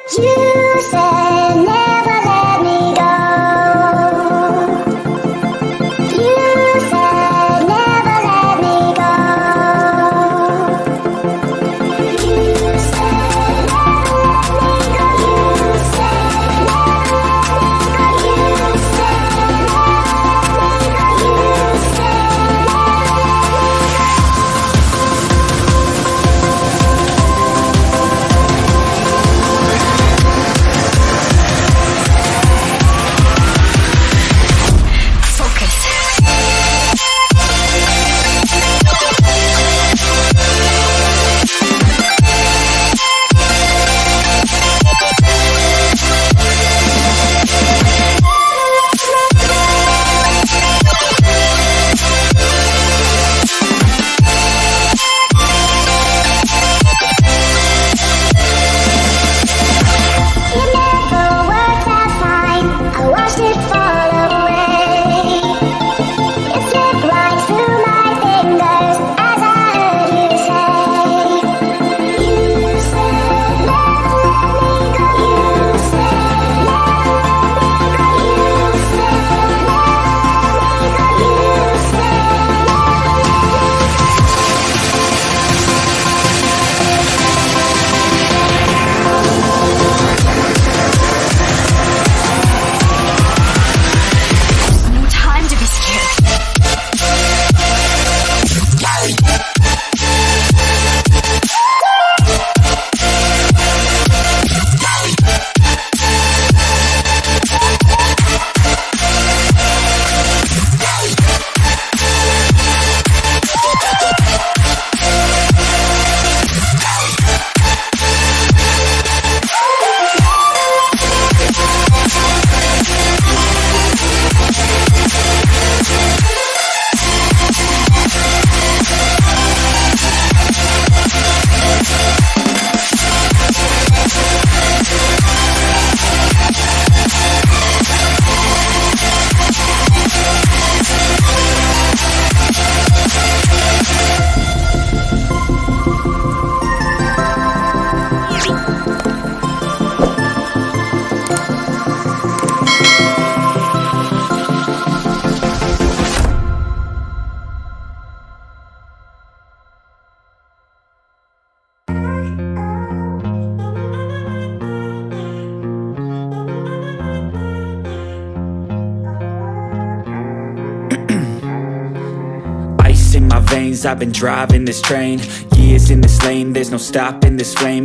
You said never let me go. You said never let me go. You said never let me go. You said never let me go. You said never let me go. You said in my veins, I've been driving this train, years in this lane, there's no stopping this flame.